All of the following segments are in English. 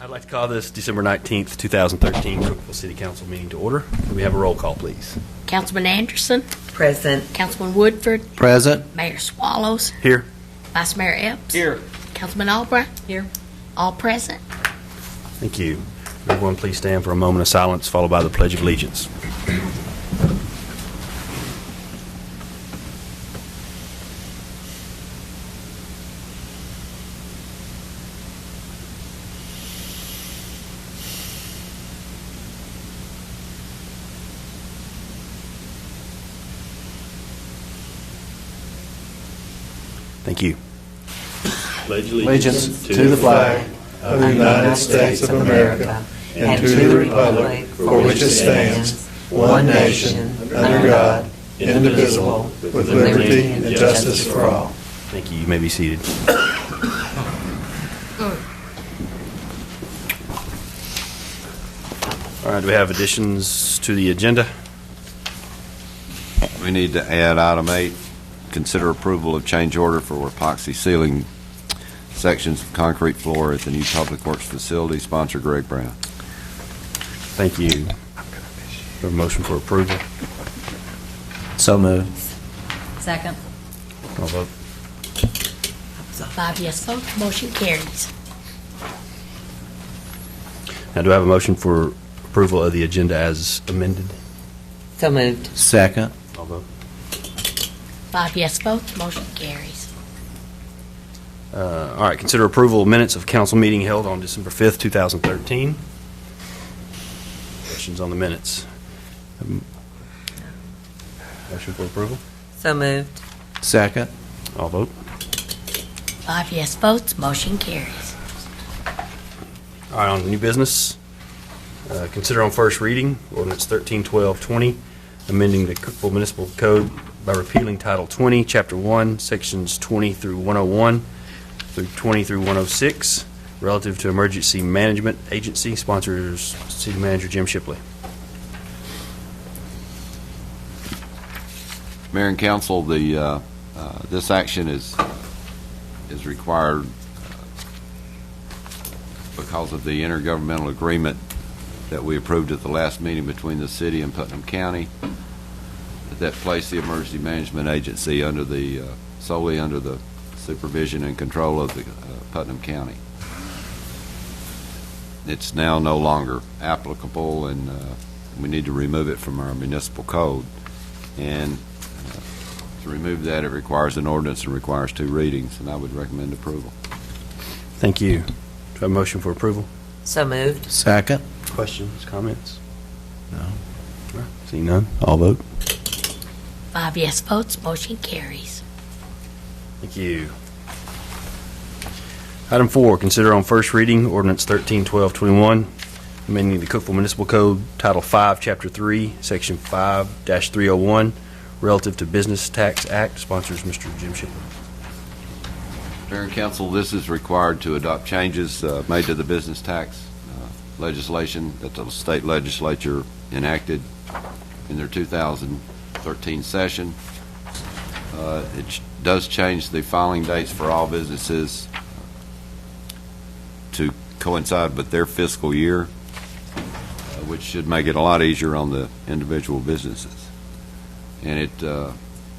I'd like to call this December 19th, 2013 Cookeville City Council meeting to order. Can we have a roll call, please? Councilman Anderson, Present. Councilman Woodford, Present. Mayor Swallows, Here. Vice Mayor Epps, Here. Councilman Albright, here, all present. Thank you. Everyone, please stand for a moment of silence, followed by the Pledge of Allegiance. Thank you. Pledge allegiance to the flag of the United States of America and to the republic for which it stands, one nation, under God, indivisible, with liberty and justice for all. Thank you. You may be seated. All right, do we have additions to the agenda? We need to add item 8, consider approval of change order for epoxy ceiling sections of concrete floor at the new Public Works facility. Sponsor Greg Brown. Thank you. A motion for approval. So moved. Second. I'll vote. 5 yes votes, motion carries. Now, do I have a motion for approval of the agenda as amended? So moved. Second. I'll vote. 5 yes votes, motion carries. All right, consider approval of minutes of council meeting held on December 5th, 2013. Questions on the minutes? Motion for approval? So moved. Second. I'll vote. 5 yes votes, motion carries. All right, on new business, consider on first reading, ordinance 131220, amending the Cookeville Municipal Code by repealing Title 20, Chapter 1, Sections 20 through 101 through 20 through 106, relative to Emergency Management Agency. Sponsors City Manager Jim Shipley. Mayor and Council, this action is required because of the intergovernmental agreement that we approved at the last meeting between the city and Putnam County that placed the Emergency Management Agency under solely under the supervision and control of the Putnam County. It's now no longer applicable, and we need to remove it from our municipal code. And to remove that, it requires an ordinance and requires 2 readings, and I would recommend approval. Thank you. Do I have a motion for approval? So moved. Second. Questions, comments? No. All right, seeing none, I'll vote. 5 yes votes, motion carries. Thank you. Item 4, consider on first reading ordinance 131221, amending the Cookeville Municipal Code Title 5, Chapter 3, Section 5-301, relative to Business Tax Act. Sponsors Mr. Jim Shipley. Mayor and Council, this is required to adopt changes made to the business tax legislation that the state legislature enacted in their 2013 session. It does change the filing dates for all businesses to coincide with their fiscal year, which should make it a lot easier on the individual businesses. And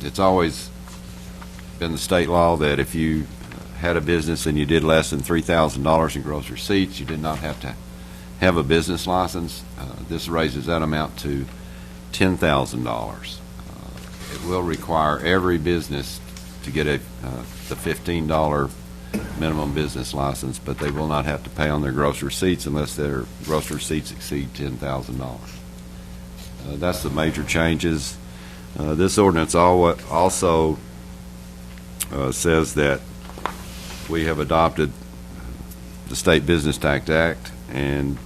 it's always been the state law that if you had a business and you did less than $3,000 in gross receipts, you did not have to have a business license. This raises that amount to $10,000. It will require every business to get the $15 minimum business license, but they will not have to pay on their gross receipts unless their gross receipts exceed $10,000. That's the major changes. This ordinance also says that we have adopted the State Business Tax Act, and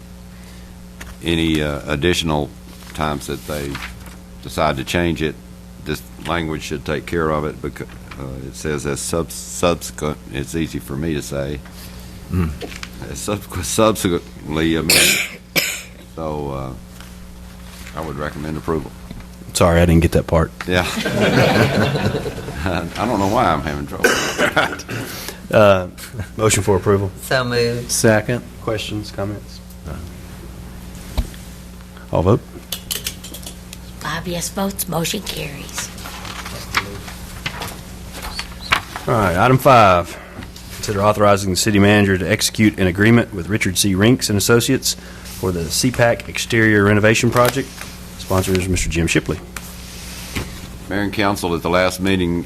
any additional times that they decide to change it, this language should take care of it, because it says as subsequent, it's easy for me to say, as subsequently amended. So I would recommend approval. Sorry, I didn't get that part. Yeah. I don't know why I'm having trouble. Motion for approval. So moved. Second. Questions, comments? All vote. 5 yes votes, motion carries. All right, item 5. Consider authorizing the city manager to execute an agreement with Richard C. Rinks and Associates for the CPAC exterior renovation project. Sponsor is Mr. Jim Shipley. Mayor and council, at the last meeting,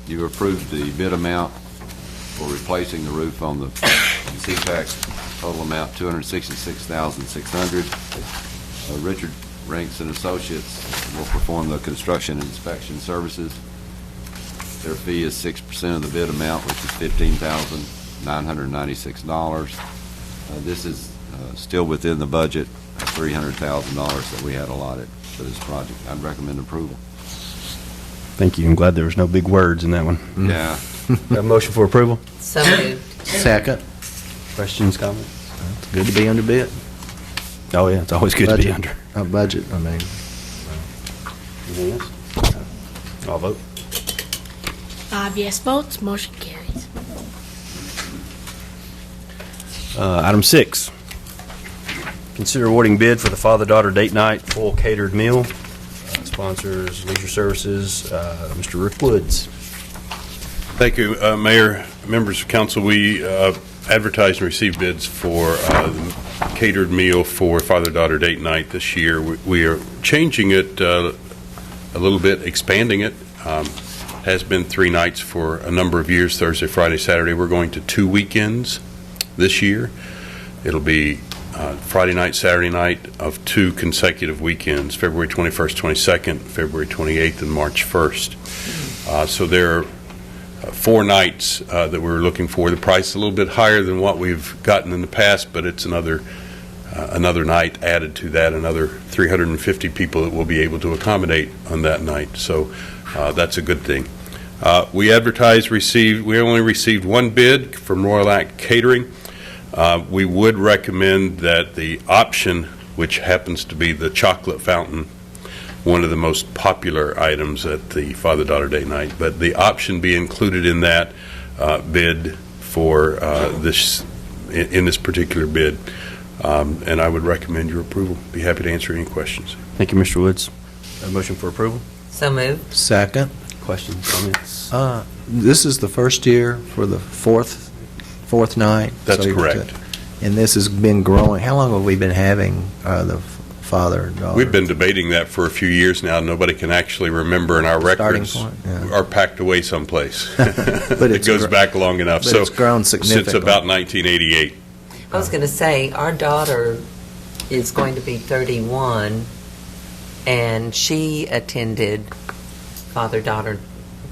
you approved the bid amount for replacing the roof on the CPAC, total amount $266,600. Richard Rinks and Associates will perform the construction and inspection services. Their fee is 6% of the bid amount, which is $15,996. This is still within the budget of $300,000 that we had allotted for this project. I'd recommend approval. Thank you. I'm glad there was no big words in that one. Yeah. Have a motion for approval. So moved. Second. Questions, comments? It's good to be under bid. Oh, yeah, it's always good to be under. A budget, I mean. Anything else? All vote. 5 yes votes, motion carries. Item 6. Consider awarding bid for the father-daughter date night full catered meal. Sponsors Leisure Services, Mr. Rick Woods. Thank you, Mayor, members of council. We advertised and received bids for the catered meal for father-daughter date night this year. We are changing it a little bit, expanding it. Has been 3 nights for a number of years, Thursday, Friday, Saturday. We're going to 2 weekends this year. It'll be Friday night, Saturday night of 2 consecutive weekends, February 21st, 22nd, February 28th, and March 1st. So there are 4 nights that we're looking for. The price is a little bit higher than what we've gotten in the past, but it's another night added to that, another 350 people that we'll be able to accommodate on that night. So that's a good thing. We only received 1 bid from Royal Act Catering. We would recommend that the option, which happens to be the chocolate fountain, one of the most popular items at the father-daughter date night, but the option be included in that bid for in this particular bid. And I would recommend your approval. Be happy to answer any questions. Thank you, Mr. Woods. A motion for approval. So moved. Second. Questions, comments? This is the first year for the fourth night? That's So correct. And this has been growing. How long have we been having the father and daughter? We've been debating that for a few years now. Nobody can actually remember, and our Starting records point, yeah. are packed away someplace. But It goes back long enough. but it's grown significantly. Since about 1988. I was going to say, our daughter is going to be 31, and she attended father-daughter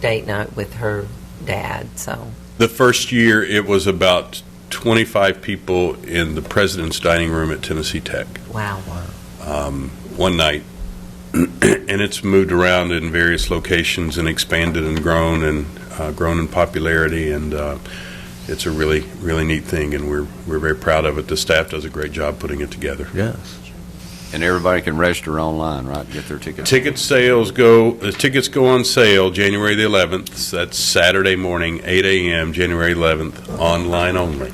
date night with her dad, so. The first year, it was about 25 people in the president's dining room at Tennessee Tech. Wow. One night. And it's moved around in various locations and expanded and grown in popularity, and it's a really, really neat thing, and we're very proud of it. The staff does a great job putting it together. Yes. And everybody can register online, right? Get their tickets. The tickets go on sale January the 11th. That's Saturday morning, 8 a.m., January 11th, online only.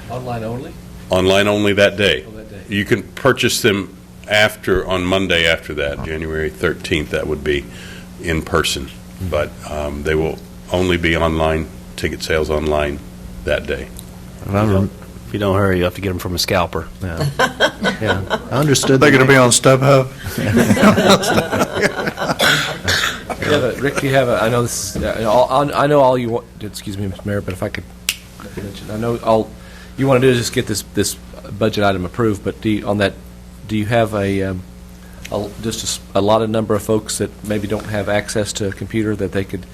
Online only? Online only that day. Oh, that day. You can purchase them on Monday after that, January 13th. That would be in person. But they will only be online, ticket sales online that day. If you don't hurry, you have to get them from a scalper. Yeah. Yeah. I understood. They're going to be on StubHub? Rick, do you have I know this, I know all you want, excuse me, Mr. Mayor, but if I could mention, I know all you want to do is just get this budget item approved, but do you have just a lot of number of folks that maybe don't have access to a computer that they could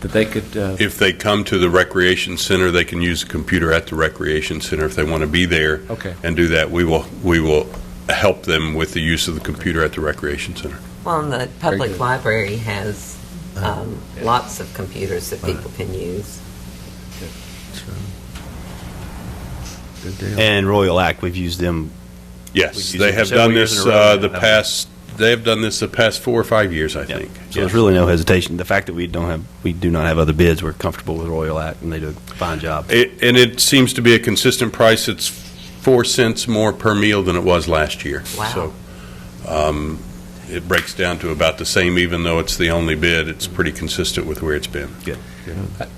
If they come to the recreation center, they can use a computer at the recreation center if they want to be there. Okay. And do that. We will help them with the use of the computer at the recreation center. Well, and the Very public good. library has lots of computers that people can use. Good deal. And Royal Act, we've used them. Yes, We've used they it for have several done years this in a row. the past they've done this the past 4 or 5 years, I think. So there's really no hesitation. The fact that we do not have other bids, we're comfortable with Royal Act, and they do a fine job. And it seems to be a consistent price. It's 4 cents more per meal than it was last year. Wow. So it breaks down to about the same, even though it's the only bid. It's pretty consistent with where it's been. Good.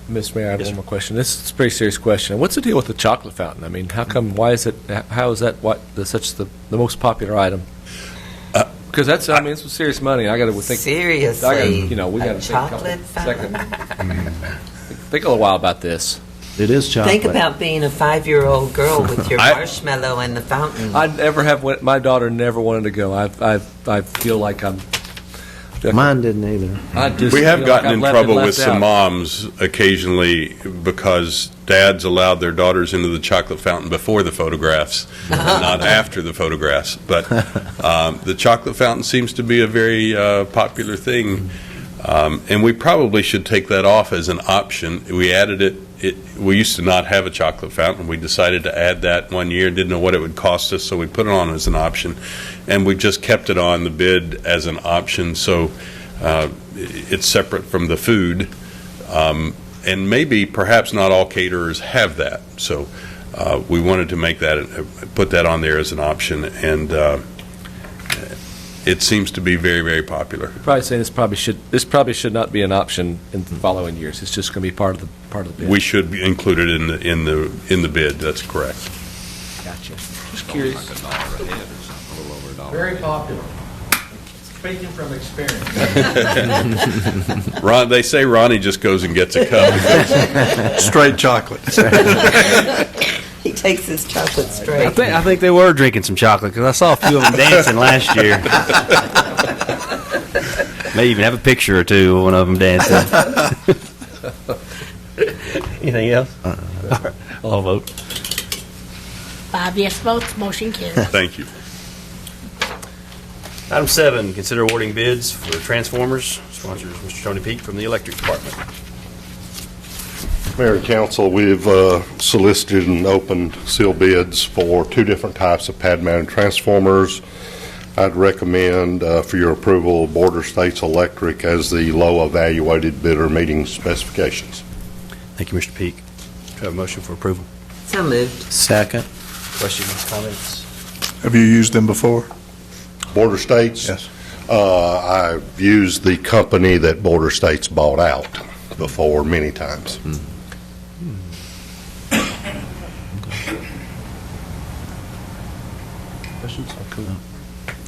Mr. Mayor, I have Yes, one sir. more question. This is a pretty serious question. What's the deal with the chocolate fountain? I mean, how come, how is that such the most popular item? Because that's, I mean, it's some serious money. I got to think. Seriously, I gotta, you know, we got to a think a couple chocolate fountain? seconds. Think a little while about this. It is chocolate. Think about being a 5-year-old girl with your I- marshmallow in the fountain. I never have. My daughter never wanted to go. I feel like I'm. Mine didn't either. I just We have feel gotten like in I'm trouble left with some out. moms occasionally because dads allowed their daughters into the chocolate fountain before the photographs, and not after the photographs. But the chocolate fountain seems to be a very popular thing, and we probably should take that off as an option. We added it. We used to not have a chocolate fountain. We decided to add that one year, didn't know what it would cost us, so we put it on as an option. And we just kept it on the bid as an option, so it's separate from the food. And maybe, perhaps not all caterers have that. So we wanted to make that, put that on there as an option, and it seems to be very, very popular. Probably saying this probably should not be an option in the following years. It's just going to be part of the bid. We should be included in the bid. That's correct. Gotcha. Just curious. Like $1 a head or something, a little over $1. Very popular. Speaking from experience. Ron, they say Ronnie just goes and gets a cup. Straight chocolate. He takes his chocolate straight. I think they were drinking some chocolate, because I saw a few of them dancing last year. May even have a picture or two of one of them dancing. Anything else? I'll vote. 5 yes votes, motion carries. Thank you. Item 7, consider awarding bids for transformers. Sponsors Mr. Tony Peak from the Electric Department. Mayor and Council, we've solicited and opened sealed bids for 2 different types of pad-mounted transformers. I'd recommend for your approval Border States Electric as the low evaluated bidder meeting specifications. Thank you, Mr. Peak. Do I have a motion for approval? So moved. Second. Questions, comments? Have you used them before? Border States? Yes. I've used the company that Border States bought out before many times. Questions? Cool.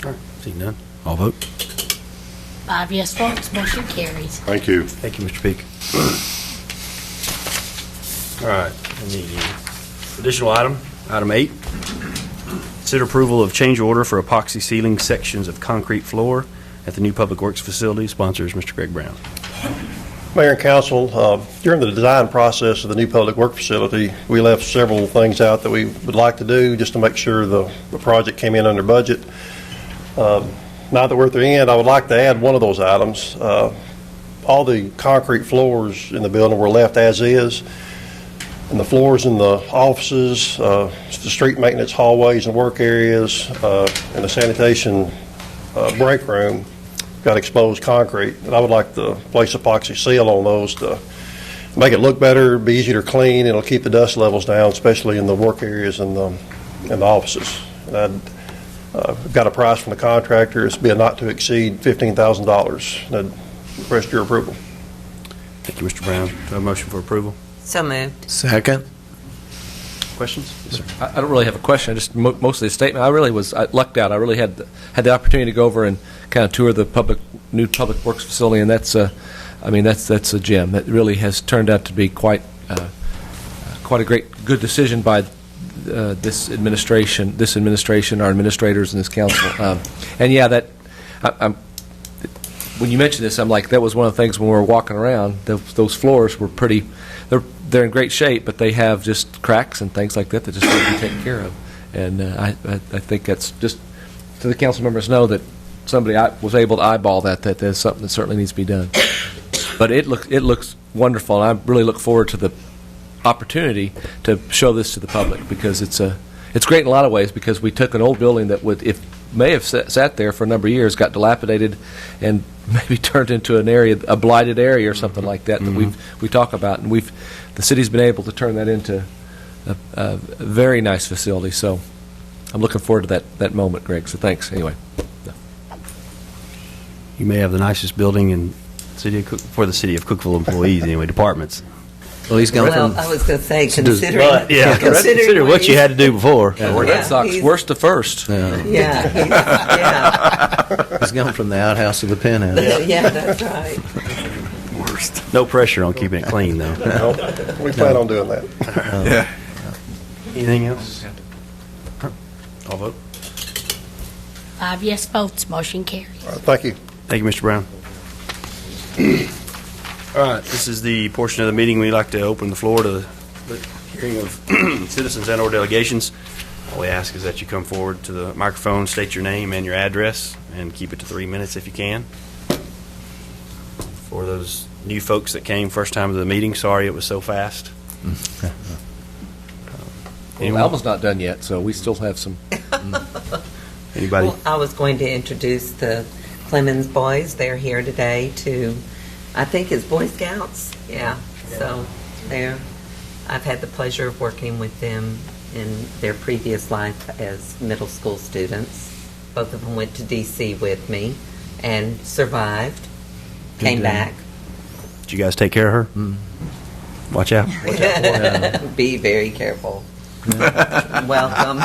All right, seeing none, I'll vote. 5 yes votes, motion carries. Thank you. Thank you, Mr. Peak. All right, and the additional item 8. Consider approval of change order for epoxy ceiling sections of concrete floor at the new Public Works facility. Sponsors Mr. Greg Brown. Mayor and council, during the design process of the new public work facility, we left several things out that we would like to do just to make sure the project came in under budget. Now that we're at the end, I would like to add one of those items. All the concrete floors in the building were left as is, and the floors in the offices, the street maintenance hallways and work areas, and the sanitation break room got exposed concrete, and I would like to place epoxy seal on those to make it look better, be easier to clean. It'll keep the dust levels down, especially in the work areas and the offices. And I've got a price from the contractor. It's be a not to exceed $15,000. I'd request your approval. Thank you, Mr. Brown. Do I have a motion for approval? So moved. Second. Questions? Yes, sir. I don't really have a question. I just mostly a statement. I lucked out. I really had the opportunity to go over and kind of tour the new public works facility, and that's a gem. That really has turned out to be quite a good decision by this administration, our administrators, and this council. And yeah, when you mentioned this, I'm like, that was one of the things when we were walking around. Those floors were pretty. They're in great shape, but they have just cracks and things like that that just need to be taken care of. And I think that's just so the council members know that somebody was able to eyeball that there's something that certainly needs to be done. But it looks wonderful, and I really look forward to the opportunity to show this to the public, because it's great in a lot of ways, because we took an old building that would, if may have sat there for a number of years, got dilapidated, and maybe turned into an area, a blighted area or something like that we talk about. And the city's been able to turn that into a very nice facility. So I'm looking forward to that moment, Greg. So thanks. Anyway. You may have the nicest building in for the city of Cookeville employees, anyway, departments. Well, he's gone Well, from I was going to say, considering Consider what you had to do before. Red Sox worst to first. Yeah, He's gone from the outhouse to the penthouse. yeah, that's right. No pressure on keeping it clean, though. We plan on doing that. Anything else? I'll vote. 5 yes votes, motion carries. All right, thank you. Thank you, Mr. Brown. All right, this is the portion of the meeting we like to open the floor to the hearing of citizens and/or delegations. All we ask is that you come forward to the microphone, state your name and your address, and keep it to 3 minutes if you can. For those new folks that came first time to the meeting, sorry it was so fast. Well, Alma's not done yet, so we still have some. Anybody? Well, I was going to introduce the Clemens boys. They're here today to, I think it's Boy Scouts. Yeah. So I've had the pleasure of working with them in their previous life as middle school students. Both of them went to D.C. with me and survived, came back. Did you guys take care of her? Watch out. Be very careful. Welcome.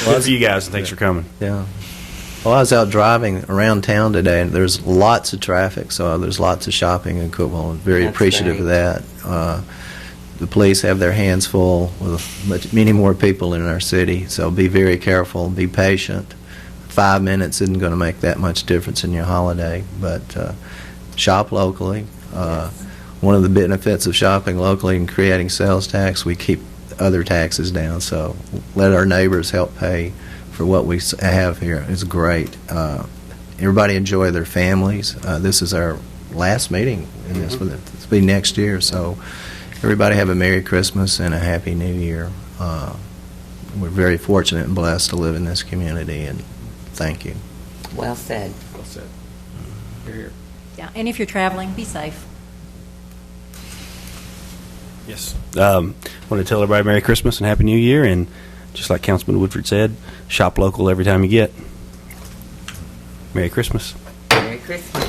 Good for you guys, and thanks for coming. Yeah. Well, I was out driving around town today, and there's lots of traffic, so there's lots of shopping in Cookeville. I'm very That's appreciative of that. The police have their hands full with many more people in our city, so be very careful, be patient. 5 minutes isn't going to make that much difference in your holiday, but shop locally. One of the benefits of shopping locally and creating sales tax, we keep other taxes down, so let our neighbors help pay for what we have here. It's great. Everybody enjoy their families. This is our last meeting in this. It'll be next year, so everybody have a Merry Christmas and a Happy New Year. We're very fortunate and blessed to live in this community, and thank you. Well said. Well said. Here. Yeah, and if you're traveling, be safe. Yes. I want to tell everybody Merry Christmas and Happy New Year, and just like Councilman Woodford said, shop local every time you get. Merry Christmas. Merry Christmas.